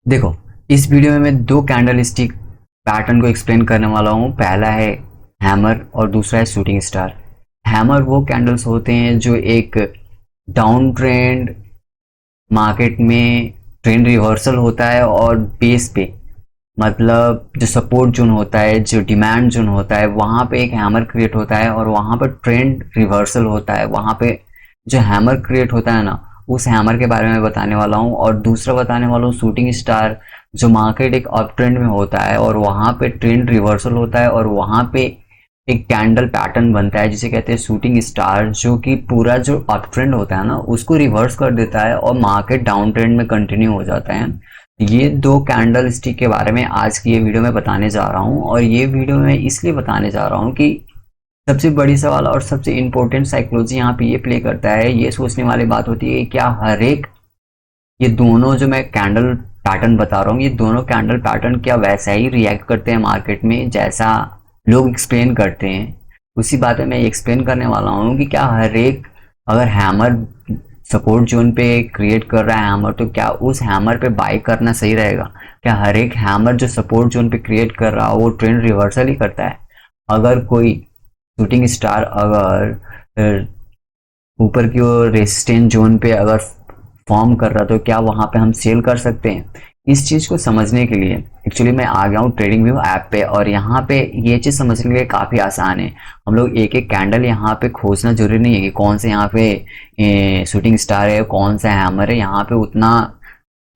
देखो, इस वीडियो में मैं दो कैंडल स्टिक पैटर्न को एक्सप्लेन करने वाला हूँ। पहला है हैमर और दूसरा है शूटिंग स्टार। हैमर वो कैंडल्स होते हैं जो एक डाउन ट्रेंड मार्केट में ट्रेंड रिवर्सल होता है और बेस पे मतलब जो सपोर्ट जोन होता है, जो डिमांड जोन होता है, वहाँ पे एक हैमर क्रिएट होता है और वहाँ पर ट्रेंड रिवर्सल होता है। वहाँ पे जो हैमर क्रिएट होता है ना, उस हैमर के बारे में बताने वाला हूँ। और दूसरा बताने वाला हूँ शूटिंग स्टार, जो मार्केट एक अप ट्रेंड में होता है और वहाँ पे ट्रेंड रिवर्सल होता है और वहाँ पे एक कैंडल पैटर्न बनता है जिसे कहते हैं शूटिंग स्टार, जो कि पूरा जो अप ट्रेंड होता है ना उसको रिवर्स कर देता है और मार्केट डाउन ट्रेंड में कंटिन्यू हो जाता है। ये दो कैंडल स्टिक के बारे में आज की ये वीडियो में बताने जा रहा हूँ। और ये वीडियो में इसलिए बताने जा रहा हूँ कि सबसे बड़ी सवाल और सबसे इम्पोर्टेंट साइकोलॉजी यहाँ पे ये प्ले करता है। ये सोचने वाली बात होती है कि क्या हर एक ये दोनों जो मैं कैंडल पैटर्न बता रहा हूँ, ये दोनों कैंडल पैटर्न क्या वैसा ही रिएक्ट करते हैं मार्केट में जैसा लोग एक्सप्लेन करते हैं। उसी बात में मैं एक्सप्लेन करने वाला हूँ कि क्या हर एक अगर हैमर सपोर्ट जोन पे क्रिएट कर रहा है हैमर, तो क्या उस हैमर पे बाय करना सही रहेगा? क्या हर एक हैमर जो सपोर्ट जोन पे क्रिएट कर रहा है वो ट्रेंड रिवर्सल ही करता है? अगर कोई शूटिंग स्टार अगर ऊपर की ओर रेजिस्टेंस जोन पे अगर फॉर्म कर रहा, तो क्या वहां पे हम सेल कर सकते हैं? इस चीज को समझने के लिए एक्चुअली मैं आ गया हूँ ट्रेडिंग व्यू ऐप पे। और यहाँ पे ये चीज समझने के लिए काफी आसान है। हम लोग एक एक कैंडल यहाँ पे खोजना जरूरी नहीं है कि कौन से यहाँ पे शूटिंग स्टार है, कौन सा हैमर है। यहाँ पे उतना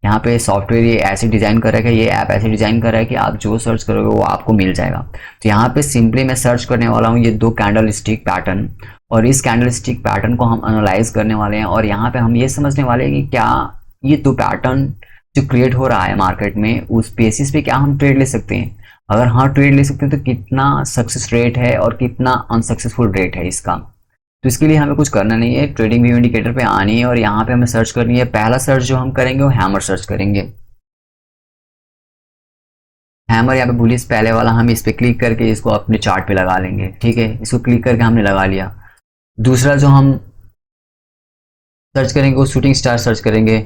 यहाँ पे सॉफ्टवेयर ये ऐसे डिजाइन कर रहा है, ये ऐप ऐसे डिजाइन कर रहा है कि आप जो सर्च करोगे वो आपको मिल जाएगा। तो यहाँ पे सिंपली मैं सर्च करने वाला हूँ ये दो कैंडल स्टिक पैटर्न, और इस कैंडल स्टिक पैटर्न को हम एनालाइज करने वाले हैं। और यहाँ पे हम ये समझने वाले हैं कि क्या ये दो पैटर्न जो क्रिएट हो रहा है मार्केट में उस बेसिस पे क्या हम ट्रेड ले सकते हैं। अगर हाँ ट्रेड ले सकते हैं तो कितना सक्सेस रेट है और कितना अनसक्सेसफुल रेट है इसका। तो इसके लिए हमें कुछ करना नहीं है, ट्रेडिंग व्यू इंडिकेटर पे आनी है और यहाँ पे हमें सर्च करनी है। पहला सर्च जो हम करेंगे वो हैमर सर्च करेंगे। हैमर यहाँ पे बुलिश पहले वाला, हम इस पे क्लिक करके इसको अपने चार्ट पे लगा लेंगे। ठीक है, इसको क्लिक करके हमने लगा लिया। दूसरा जो हम सर्च करेंगे वो शूटिंग स्टार सर्च करेंगे।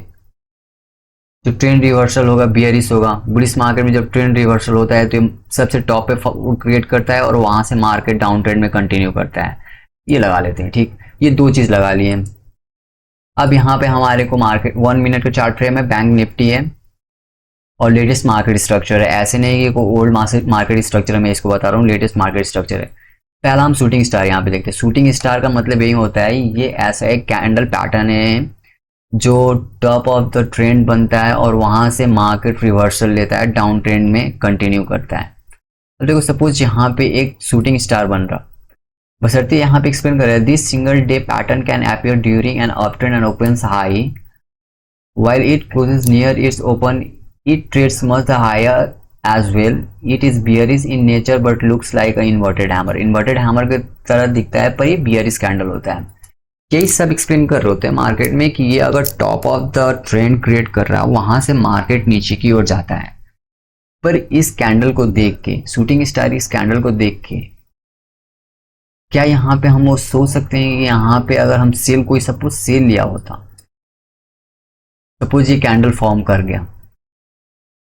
जो ट्रेंड रिवर्सल होगा बियरिश होगा। बुलिश मार्केट में जब ट्रेंड रिवर्सल होता है तो ये सबसे टॉप पे क्रिएट करता है और वहां से मार्केट डाउन ट्रेंड में कंटिन्यू करता है। ये लगा लेते हैं। ठीक, ये दो चीज लगा लिए। अब यहाँ पे हमारे को मार्केट 1 मिनट का चार्ट फ्रेम है, बैंक निफ्टी है और लेटेस्ट मार्केट स्ट्रक्चर है। ऐसे नहीं कि कोई ओल्ड मार्केट स्ट्रक्चर है, मैं इसको बता रहा हूँ लेटेस्ट मार्केट स्ट्रक्चर है। पहला हम शूटिंग स्टार यहाँ पे देखते हैं। शूटिंग स्टार का मतलब यही होता है, ये ऐसा एक कैंडल पैटर्न है जो टॉप ऑफ द ट्रेंड बनता है और वहां से मार्केट रिवर्सल लेता है, डाउन ट्रेंड में कंटिन्यू करता है। तो देखो सपोज यहाँ पे एक शूटिंग स्टार बन रहा, बशर्ते यहाँ पे एक्सप्लेन कर रहा है this single day pattern can appear during an uptrend and opens high while it closes near its open it trades much higher as well. It is bearish in nature but looks like an inverted hammer. inverted hammer की तरह दिखता है पर ये bearish candle होता है। यही सब एक्सप्लेन कर रहे होते हैं मार्केट में कि ये अगर top of the trend create कर रहा है वहां से मार्केट नीचे की ओर जाता है। पर इस कैंडल को देख के, शूटिंग स्टार इस कैंडल को देख के क्या यहाँ पे हम वो सोच सकते हैं कि यहाँ पे अगर हम सेल, कोई सपोज सेल लिया होता, सपोज ये कैंडल फॉर्म कर गया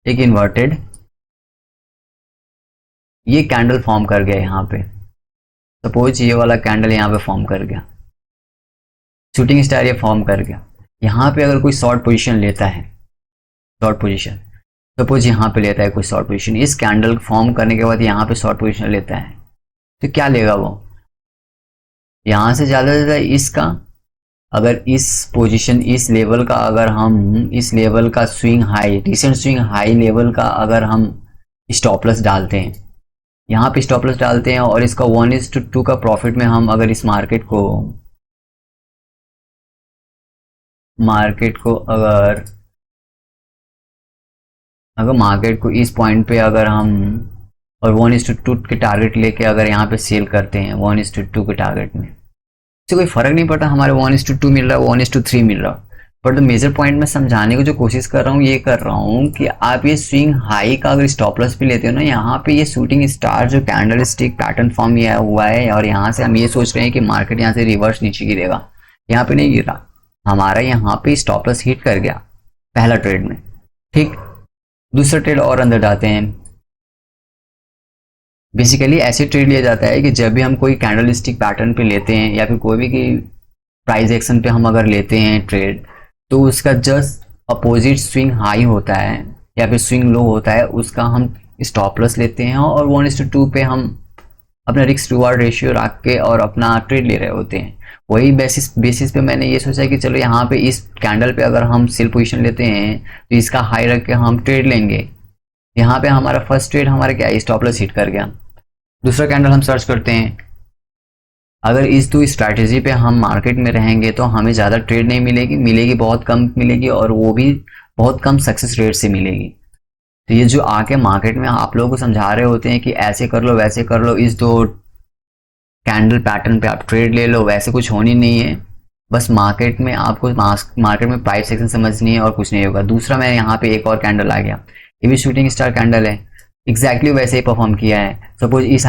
एक इन्वर्टेड, ये कैंडल फॉर्म कर गया यहाँ पे, सपोज ये वाला कैंडल यहाँ पे फॉर्म कर गया, शूटिंग स्टार ये फॉर्म कर गया। यहाँ पे अगर कोई शॉर्ट पोजीशन लेता है, शॉर्ट पोजीशन सपोज यहाँ पे लेता है कोई शॉर्ट पोजीशन, इस कैंडल फॉर्म करने के बाद यहाँ पे शॉर्ट पोजीशन लेता है, तो क्या लेगा वो? यहाँ से ज्यादा इसका, अगर इस पोजीशन, इस लेवल का, अगर हम इस लेवल का swing high, recent swing high level का अगर हम स्टॉप लॉस डालते हैं, यहाँ पे स्टॉप लॉस डालते हैं और इसका 1:2 का प्रॉफिट में हम अगर इस मार्केट को अगर मार्केट को इस पॉइंट पे अगर हम और 1:2 के टारगेट लेके अगर यहाँ पे सेल करते हैं 1:2 के टारगेट में, इससे कोई फर्क नहीं पड़ता हमारे 1:2 मिल रहा है 1:3 मिल रहा। बट द मेजर पॉइंट में समझाने की जो कोशिश कर रहा हूँ, ये कर रहा हूँ कि आप ये स्विंग हाई का अगर स्टॉप लॉस भी लेते हो ना, यहाँ पे ये शूटिंग स्टार जो कैंडल स्टिक पैटर्न फॉर्म किया हुआ है और यहाँ से हम ये सोच रहे हैं कि मार्केट यहाँ से रिवर्स नीचे गिरेगा, यहाँ पे नहीं गिरा, हमारा यहाँ पे स्टॉप लॉस हिट कर गया पहला ट्रेड में। ठीक, दूसरा ट्रेड और अंदर जाते हैं। बेसिकली ऐसे ट्रेड लिया जाता है कि जब भी हम कोई कैंडल स्टिक पैटर्न पे लेते हैं या फिर कोई भी की प्राइस एक्शन पे हम अगर लेते हैं ट्रेड, तो उसका जस्ट अपोजिट स्विंग हाई होता है या फिर स्विंग लो होता है, उसका हम स्टॉप लॉस लेते हैं और 1:2 पे हम अपना रिस्क रिवार्ड रेशियो रख के और अपना ट्रेड ले रहे होते हैं। वही बेसिस पे मैंने ये सोचा कि चलो यहाँ पे इस कैंडल पे अगर हम सेल पोजीशन लेते हैं तो इसका हाई रख के हम ट्रेड लेंगे। यहाँ पे हमारा फर्स्ट ट्रेड हमारा क्या है, स्टॉप लॉस हिट कर गया। दूसरा कैंडल हम सर्च करते हैं। अगर इस दो स्ट्रैटेजी पे हम मार्केट में रहेंगे तो हमें ज़्यादा ट्रेड नहीं मिलेगी, मिलेगी बहुत कम मिलेगी और वो भी बहुत कम सक्सेस रेट से मिलेगी। तो ये जो आके मार्केट में आप लोगों को समझा रहे होते हैं कि ऐसे कर लो वैसे कर लो, इस दो कैंडल पैटर्न पे आप ट्रेड ले लो, वैसे कुछ होनी नहीं है। बस मार्केट में आपको मार्केट में प्राइस सेक्शन समझनी है और कुछ नहीं होगा। दूसरा मैं यहाँ पे एक और कैंडल आ गया, ये भी शूटिंग स्टार कैंडल है, एग्जैक्टली वैसे ही परफॉर्म किया है। सपोज इस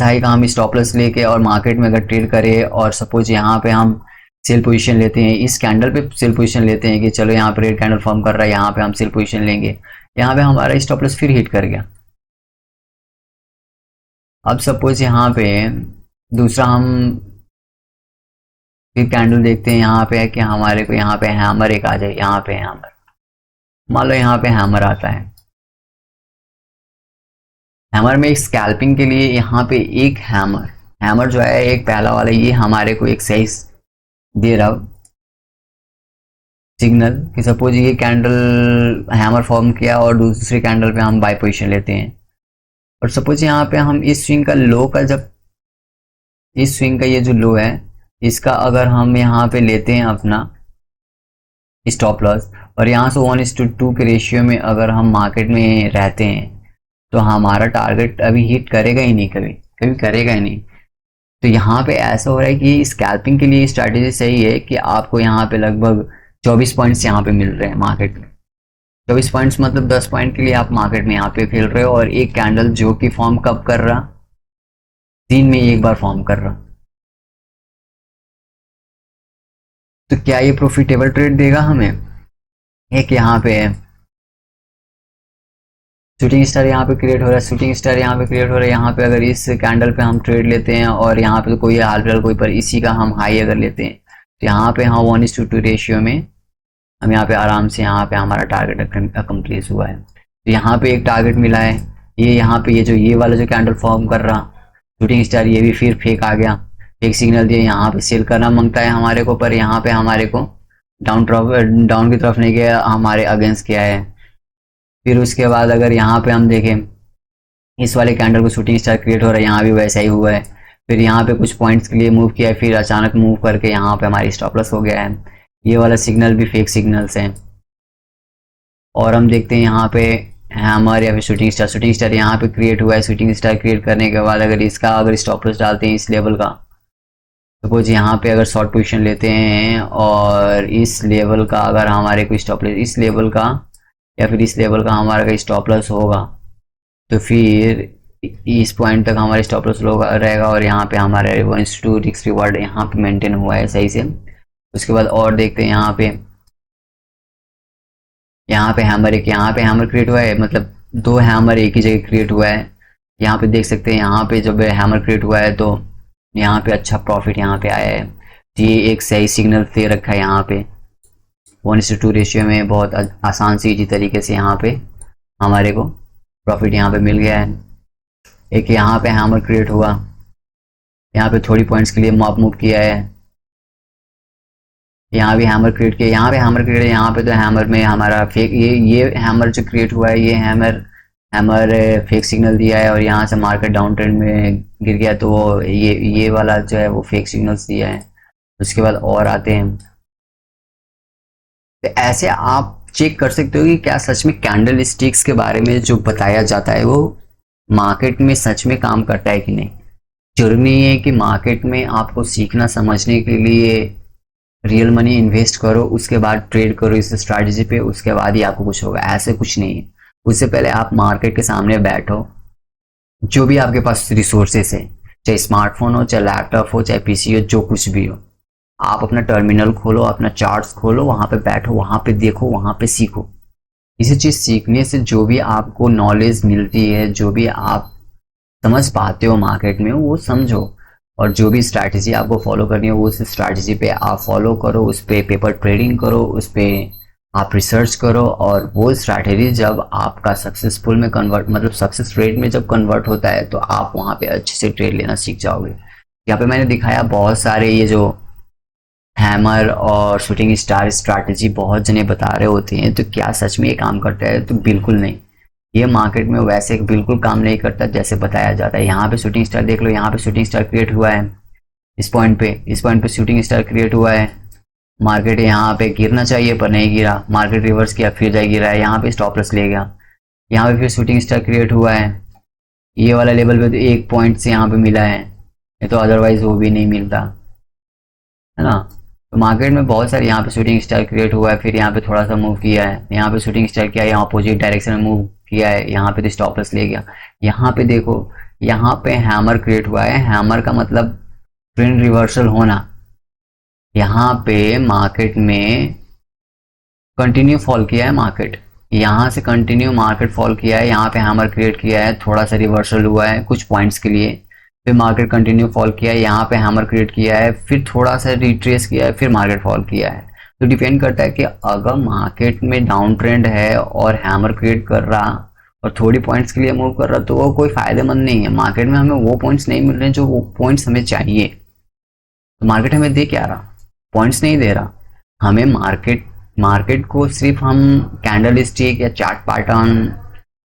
हाई का हम स्टॉप लॉस लेके और मार्केट में अगर ट्रेड करें और सपोज यहाँ पे हम सेल पोजीशन लेते हैं, इस कैंडल पे सेल पोजीशन लेते हैं कि चलो यहाँ पे रेड कैंडल फॉर्म कर रहा है, यहाँ पे हम सेल पोजीशन लेंगे, यहाँ पे हमारा स्टॉप लॉस फिर हिट कर गया। अब सपोज यहाँ पे दूसरा हम फिर कैंडल देखते हैं, यहाँ पे है कि हमारे को यहाँ पे हैमर एक आ जाए, यहाँ पे हैमर, मान लो यहाँ पे हैमर आता है। हैमर में एक स्कैल्पिंग के लिए यहाँ पे एक हैमर जो है एक पहला वाला, ये हमारे को एक सही दे रहा सिग्नल कि सपोज ये कैंडल हैमर फॉर्म किया और दूसरे कैंडल पे हम बाय पोजीशन लेते हैं। और सपोज यहाँ पे हम इस स्विंग का लो का, जब इस स्विंग का ये जो लो है इसका अगर हम यहाँ पे लेते हैं अपना स्टॉप लॉस और यहाँ से 1:2 के रेशियो में अगर हम मार्केट में रहते हैं तो हमारा टारगेट अभी हिट करेगा ही नहीं, कभी करेगा ही नहीं। तो यहाँ पे ऐसा हो रहा है कि स्कैल्पिंग के लिए स्ट्रैटेजी सही है कि आपको यहाँ पे लगभग 24 पॉइंट्स यहाँ पे मिल रहे हैं मार्केट में। 24 पॉइंट्स मतलब 10 पॉइंट के लिए आप मार्केट में यहाँ पे खेल रहे हो और एक कैंडल जो कि फॉर्म कब कर रहा, दिन में एक बार फॉर्म कर रहा। तो क्या ये प्रॉफिटेबल ट्रेड देगा हमें? एक यहाँ पे है शूटिंग स्टार यहाँ पे क्रिएट हो रहा है, शूटिंग स्टार यहाँ पे क्रिएट हो रहा है। यहाँ पे अगर इस कैंडल पे हम ट्रेड लेते हैं और यहाँ पे कोई हाल फिलहाल कोई पर इसी का हम हाई अगर लेते हैं तो यहाँ पे हाँ 1:2 रेशियो में हम यहाँ पे आराम से यहाँ पे हमारा टारगेट अकम्प्लीस हुआ है। तो यहाँ पे एक टारगेट मिला है, ये यहाँ पे ये वाला जो कैंडल फॉर्म कर रहा शूटिंग स्टार, ये भी फिर फेक आ गया, फेक सिग्नल दिया, यहाँ पे सेल करना मांगता है हमारे को, पर यहाँ पे हमारे को डाउन की तरफ नहीं गया, हमारे अगेंस्ट किया है। फिर उसके बाद अगर यहाँ पे हम देखें इस वाले कैंडल को शूटिंग स्टार क्रिएट हो रहा है, यहाँ भी वैसा ही हुआ है। फिर यहाँ पे कुछ पॉइंट्स के लिए मूव किया है, फिर अचानक मूव करके यहाँ पे हमारी स्टॉप लॉस हो गया है। ये वाला सिग्नल भी फेक सिग्नल्स हैं। और हम देखते हैं यहाँ पे हैमर या फिर शूटिंग स्टार यहाँ पे क्रिएट हुआ है। शूटिंग स्टार क्रिएट करने के बाद अगर इसका अगर स्टॉप लॉस डालते हैं इस लेवल का, सपोज यहाँ पे अगर शॉर्ट पोजीशन लेते हैं और इस लेवल का अगर हमारे को स्टॉप लॉस इस लेवल का या फिर इस लेवल का हमारा का स्टॉप लॉस होगा तो फिर इस पॉइंट तक हमारे स्टॉप लॉस रहेगा और यहाँ पे हमारे 1:2 रिस्क रिवार्ड यहाँ पे मेंटेन हुआ है सही से। उसके बाद और देखते हैं यहाँ पे हैमर यहाँ पे हैमर क्रिएट हुआ है, मतलब दो हैमर एक ही जगह क्रिएट हुआ है। यहाँ पे देख सकते हैं यहाँ पे जब हैमर क्रिएट हुआ है तो यहाँ पे अच्छा प्रॉफिट यहाँ पे आया है। तो ये एक सही सिग्नल दे रखा है यहाँ पे 1:2 रेशियो में, बहुत आसान सीधी तरीके से यहाँ पे हमारे को प्रॉफिट यहाँ पे मिल गया है। एक यहाँ पे हैमर क्रिएट हुआ, यहाँ पे थोड़ी पॉइंट्स के लिए मूव किया है, यहाँ भी हैमर क्रिएट किया, यहाँ पे हैमर क्रिएट है। यहाँ पे तो हैमर में हमारा फेक ये हैमर जो क्रिएट हुआ है ये हैमर फेक सिग्नल दिया है और यहाँ से मार्केट डाउन ट्रेंड में गिर गया तो ये वाला जो है वो फेक सिग्नल्स दिया है। उसके बाद और आते हैं तो ऐसे आप चेक कर सकते हो कि क्या सच में कैंडल स्टिक्स के बारे में जो बताया जाता है वो मार्केट में सच में काम करता है कि नहीं। जरूरी नहीं है कि मार्केट में आपको सीखना समझने के लिए रियल मनी इन्वेस्ट करो उसके बाद ट्रेड करो इस स्ट्रैटेजी पे, उसके बाद ही आपको कुछ होगा, ऐसे कुछ नहीं है। उससे पहले आप मार्केट के सामने बैठो, जो भी आपके पास रिसोर्सेस है, चाहे स्मार्टफोन हो, चाहे लैपटॉप हो, चाहे पीसी हो, जो कुछ भी हो, आप अपना टर्मिनल खोलो, अपना चार्ट्स खोलो, वहां पे बैठो, वहां पे देखो, वहां पे सीखो। इसी चीज़ सीखने से जो भी आपको नॉलेज मिलती है, जो भी आप समझ पाते हो मार्केट में, वो समझो, और जो भी स्ट्रैटेजी आपको फॉलो करनी है वो उस स्ट्रैटेजी पे आप फॉलो करो, उस पे पेपर ट्रेडिंग करो, उस पे आप रिसर्च करो, और वो स्ट्रैटेजी जब आपका सक्सेसफुल में कन्वर्ट, मतलब सक्सेस रेट में जब कन्वर्ट होता है, तो आप वहाँ पे अच्छे से ट्रेड लेना सीख जाओगे। यहाँ पे मैंने दिखाया बहुत सारे ये जो हैमर और शूटिंग स्टार स्ट्रैटेजी बहुत जने बता रहे होते हैं, तो क्या सच में ये काम करता है? तो बिल्कुल नहीं। ये मार्केट में वैसे बिल्कुल काम नहीं करता जैसे बताया जाता है। यहाँ पे शूटिंग स्टार देख लो, यहाँ पे शूटिंग स्टार क्रिएट हुआ है, इस पॉइंट पे शूटिंग स्टार क्रिएट हुआ है। मार्केट यहाँ पे गिरना चाहिए पर नहीं गिरा, मार्केट रिवर्स किया, फिर जाए गिरा है, यहाँ पे स्टॉप लॉस ले गया, यहाँ पे फिर शूटिंग स्टार क्रिएट हुआ है, ये वाला लेवल पे तो एक पॉइंट से यहाँ पे मिला है, ये तो अदरवाइज वो भी नहीं मिलता है ना। तो मार्केट में बहुत सारे यहाँ पे शूटिंग स्टार क्रिएट हुआ है, फिर यहाँ पे थोड़ा सा मूव किया है, यहाँ पे शूटिंग स्टार किया है, यहाँ अपोजिट डायरेक्शन में मूव किया है, यहाँ पे तो स्टॉप लॉस ले गया। यहाँ पे देखो, यहाँ पे हैमर क्रिएट हुआ है, हैमर का मतलब ट्रेंड रिवर्सल होना। यहाँ पे मार्केट में कंटिन्यू फॉल किया है, मार्केट यहाँ से कंटिन्यू मार्केट फॉल किया है, यहाँ पे हैमर क्रिएट किया है, थोड़ा सा रिवर्सल हुआ है कुछ पॉइंट्स के लिए, फिर मार्केट कंटिन्यू फॉल किया है, यहाँ पे हैमर क्रिएट किया है, फिर थोड़ा सा रिट्रेस किया है, फिर मार्केट फॉल किया है। तो डिपेंड करता है कि अगर मार्केट में डाउन ट्रेंड है और हैमर क्रिएट कर रहा और थोड़ी पॉइंट्स के लिए मूव कर रहा, तो वो कोई फायदेमंद नहीं है। मार्केट में हमें वो पॉइंट्स नहीं मिल रहे जो वो पॉइंट्स हमें चाहिए। तो मार्केट हमें दे क्या रहा? पॉइंट्स नहीं दे रहा हमें। मार्केट को सिर्फ हम कैंडल स्टिक या चार्ट पैटर्न,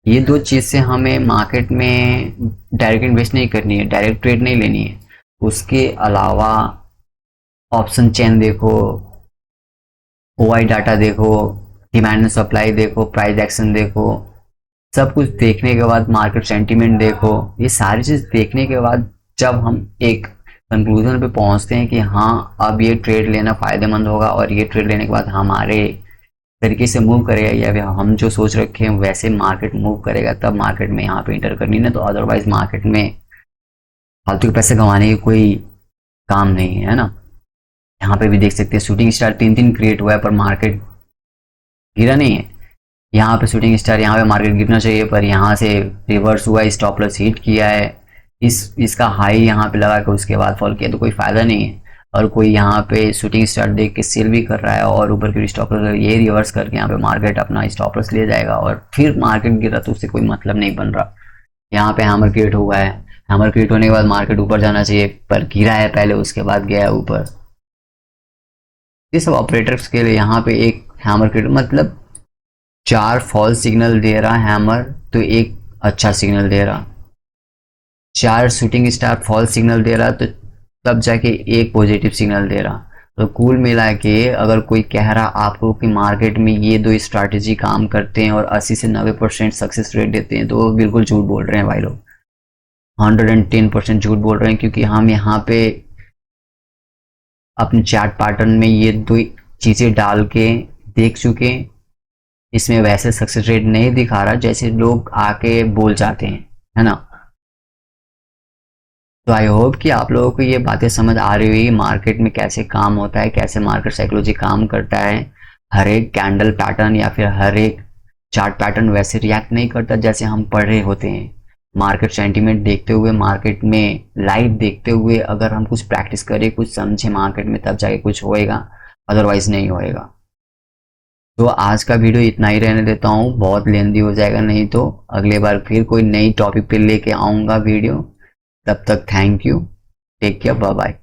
ये दो चीज़ से हमें मार्केट में डायरेक्ट इन्वेस्ट नहीं करनी है, डायरेक्ट ट्रेड नहीं लेनी है। उसके अलावा ऑप्शन चेन देखो, ओआई डाटा देखो, डिमांड एंड सप्लाई देखो, प्राइस एक्शन देखो, सब कुछ देखने के बाद मार्केट सेंटीमेंट देखो, ये सारी चीज़ देखने के बाद जब हम एक कंक्लूजन पे पहुंचते हैं कि हाँ अब ये ट्रेड लेना फ़ायदेमंद होगा और ये ट्रेड लेने के बाद हमारे तरीके से मूव करेगा या हम जो सोच रखे हैं वैसे मार्केट मूव करेगा, तब मार्केट में यहाँ पे इंटर करनी है। तो अदरवाइज मार्केट में फालतू के पैसे कमाने की कोई काम नहीं है ना। यहाँ पे भी देख सकते हैं शूटिंग स्टार 3 क्रिएट हुआ है पर मार्केट गिरा नहीं है। यहाँ पे शूटिंग स्टार, यहाँ पे मार्केट गिरना चाहिए पर यहाँ से रिवर्स हुआ है, स्टॉप लॉस हिट किया है, इसका हाई यहाँ पे लगा के उसके बाद फॉल किया, तो कोई फायदा नहीं है। और कोई यहाँ पे शूटिंग स्टार देख के सेल भी कर रहा है और ऊपर की स्टॉप लॉस ये रिवर्स करके यहाँ पे मार्केट अपना स्टॉप लॉस ले जाएगा और फिर मार्केट गिरा, तो उससे कोई मतलब नहीं बन रहा। यहाँ पे हैमर क्रिएट हुआ है, हैमर क्रिएट होने के बाद मार्केट ऊपर जाना चाहिए पर गिरा है पहले, उसके बाद गया ऊपर। ये सब ऑपरेटर्स के लिए यहाँ पे एक हैमर क्रिएट मतलब 4 फॉल्स सिग्नल दे रहा हैमर, तो एक अच्छा सिग्नल दे रहा। 4 शूटिंग स्टार फॉल्स सिग्नल दे रहा तो तब जाके एक पॉजिटिव सिग्नल दे रहा। तो कुल मिला के अगर कोई कह रहा आपको कि मार्केट में ये दो स्ट्रैटेजी काम करते हैं और 80 से 90% सक्सेस रेट देते हैं, तो वो बिल्कुल झूठ बोल रहे हैं भाई लोग, 110% झूठ बोल रहे हैं। क्योंकि हम यहाँ पे अपने चार्ट पैटर्न में ये दो चीज़ें डाल के देख चुके हैं, इसमें वैसे सक्सेस रेट नहीं दिखा रहा जैसे लोग आके बोल जाते हैं, है ना। तो आई होप कि आप लोगों को ये बातें समझ आ रही हुई मार्केट में कैसे काम होता है, कैसे मार्केट साइकोलॉजी काम करता है। हर एक कैंडल पैटर्न या फिर हर एक चार्ट पैटर्न वैसे रिएक्ट नहीं करता जैसे हम पढ़ रहे होते हैं। मार्केट सेंटीमेंट देखते हुए, मार्केट में लाइव देखते हुए अगर हम कुछ प्रैक्टिस करें, कुछ समझे मार्केट में, तब जाके कुछ होएगा, अदरवाइज नहीं होएगा। तो आज का वीडियो इतना ही रहने देता हूँ, बहुत लेंदी हो जाएगा, नहीं तो अगले बार फिर कोई नई टॉपिक पे लेके आऊँगा वीडियो। तब तक thank you, take care, bye bye.